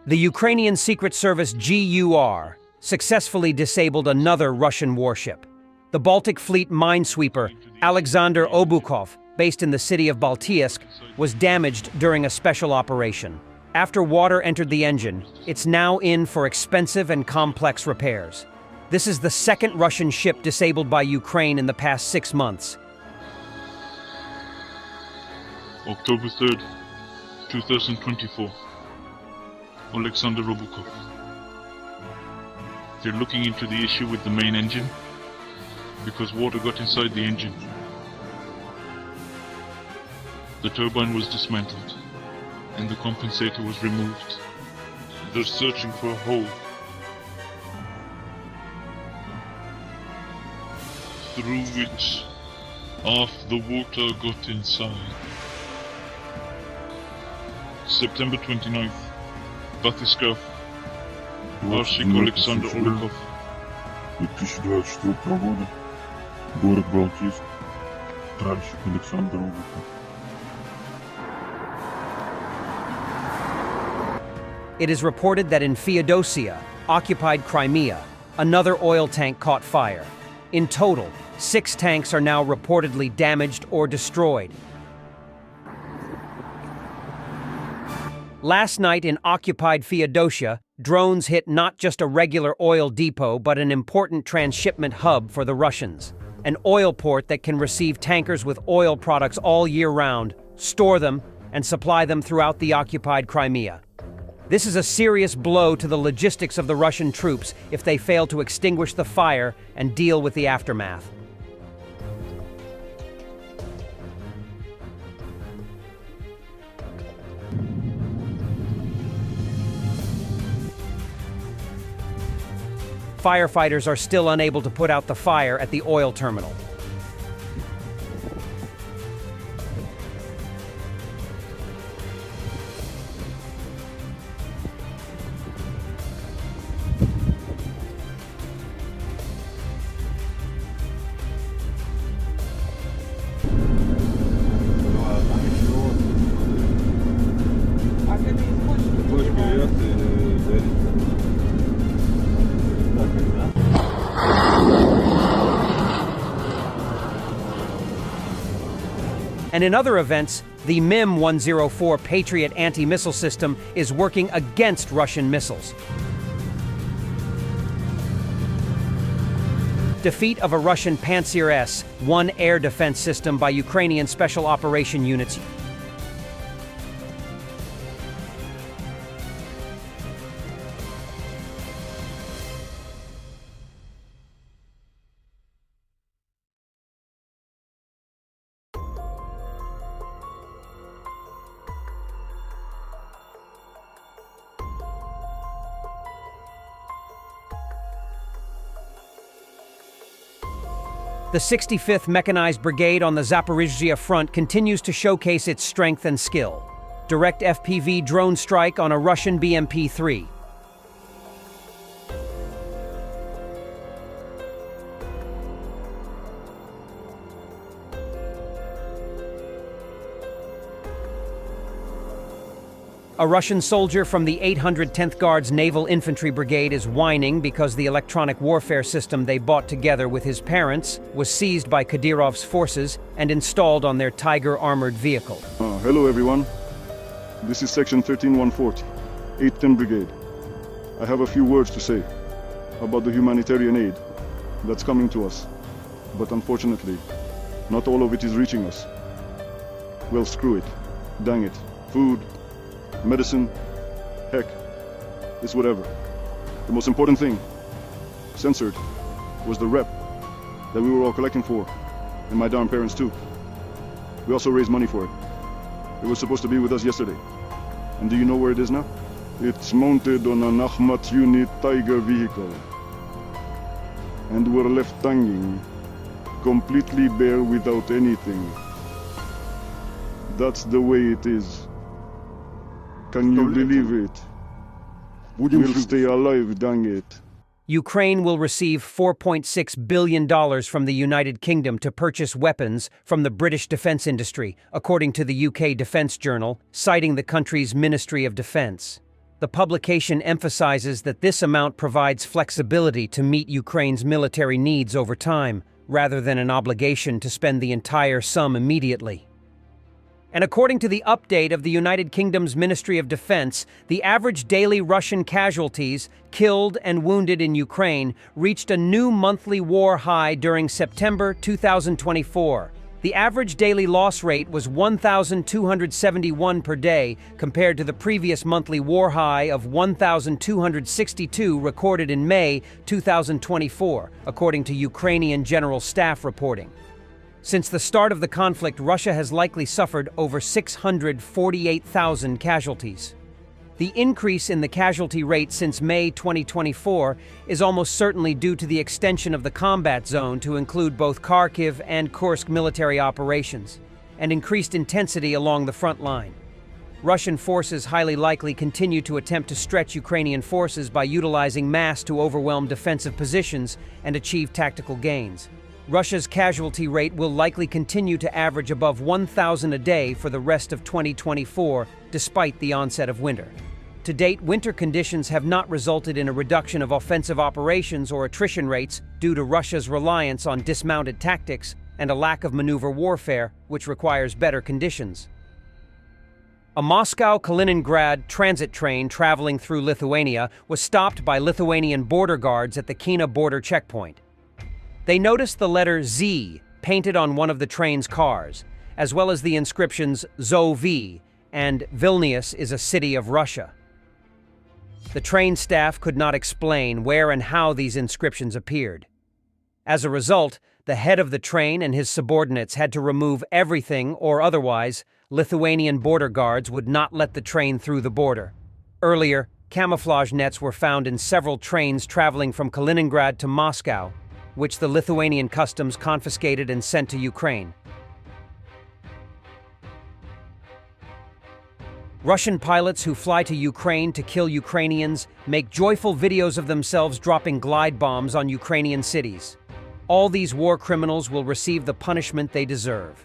The Ukrainian Secret Service GUR successfully disabled another Russian warship. The Baltic Fleet minesweeper Alexander Obukov, based in the city of Baltiysk, was damaged during a special operation. After water entered the engine, it's now in for expensive and complex repairs. This is the second Russian ship disabled by Ukraine in the past 6 months. October 3rd, 2024. Alexander Obukov. They're looking into the issue with the main engine because water got inside the engine. The turbine was dismantled and the compensator was removed. They're searching for a hole through which half the water got inside. September 29th, Батискав, Warship Alexander Obukov. 2024 года, город Балтийск, тральщик Александр Обуков. It is reported that in Feodosia, occupied Crimea, another oil tank caught fire. In total, 6 tanks are now reportedly damaged or destroyed. Last night in occupied Feodosia, drones hit not just a regular oil depot but an important transshipment hub for the Russians. An oil port that can receive tankers with oil products all year round, store them, and supply them throughout the occupied Crimea. This is a serious blow to the logistics of the Russian troops if they fail to extinguish the fire and deal with the aftermath. Firefighters are still unable to put out the fire at the oil terminal. And in other events, the MIM-104 Patriot anti-missile system is working against Russian missiles. Defeat of a Russian Pantsir S-1 air defense system by Ukrainian special operation units. The 65th Mechanized Brigade on the Zaporizhzhia front continues to showcase its strength and skill. Direct FPV drone strike on a Russian BMP-3. A Russian soldier from the 810th Guards Naval Infantry Brigade is whining because the electronic warfare system they bought together with his parents was seized by Kadyrov's forces and installed on their Tiger armored vehicle. Hello everyone, this is Section 13140, 810 Brigade. I have a few words to say about the humanitarian aid that's coming to us, but unfortunately, not all of it is reaching us. Well, screw it, dang it, food, medicine, heck, it's whatever. The most important thing, censored, was the rep that we were all collecting for, and my darn parents too. We also raised money for it. It was supposed to be with us yesterday. And do you know where it is now? It's mounted on an Akhmat unit Tiger vehicle. And we're left hanging, completely bare without anything. That's the way it is. Can you believe it? We'll stay alive, dang it. Ukraine will receive $4.6 billion from the United Kingdom to purchase weapons from the British defense industry, according to the UK Defence Journal, citing the country's Ministry of Defence. The publication emphasizes that this amount provides flexibility to meet Ukraine's military needs over time, rather than an obligation to spend the entire sum immediately. And according to the update of the United Kingdom's Ministry of Defense, the average daily Russian casualties, killed and wounded in Ukraine, reached a new monthly war high during September 2024. The average daily loss rate was 1,271 per day, compared to the previous monthly war high of 1,262 recorded in May 2024, according to Ukrainian General Staff reporting. Since the start of the conflict, Russia has likely suffered over 648,000 casualties. The increase in the casualty rate since May 2024 is almost certainly due to the extension of the combat zone to include both Kharkiv and Kursk military operations, and increased intensity along the front line. Russian forces highly likely continue to attempt to stretch Ukrainian forces by utilizing mass to overwhelm defensive positions and achieve tactical gains. Russia's casualty rate will likely continue to average above 1,000 a day for the rest of 2024, despite the onset of winter. To date, winter conditions have not resulted in a reduction of offensive operations or attrition rates due to Russia's reliance on dismounted tactics and a lack of maneuver warfare, which requires better conditions. A Moscow-Kaliningrad transit train traveling through Lithuania was stopped by Lithuanian border guards at the Kina border checkpoint. They noticed the letter Z painted on one of the train's cars, as well as the inscriptions Zovi and Vilnius is a city of Russia. The train staff could not explain where and how these inscriptions appeared. As a result, the head of the train and his subordinates had to remove everything, or otherwise, Lithuanian border guards would not let the train through the border. Earlier, camouflage nets were found in several trains traveling from Kaliningrad to Moscow, which the Lithuanian customs confiscated and sent to Ukraine. Russian pilots who fly to Ukraine to kill Ukrainians make joyful videos of themselves dropping glide bombs on Ukrainian cities. All these war criminals will receive the punishment they deserve.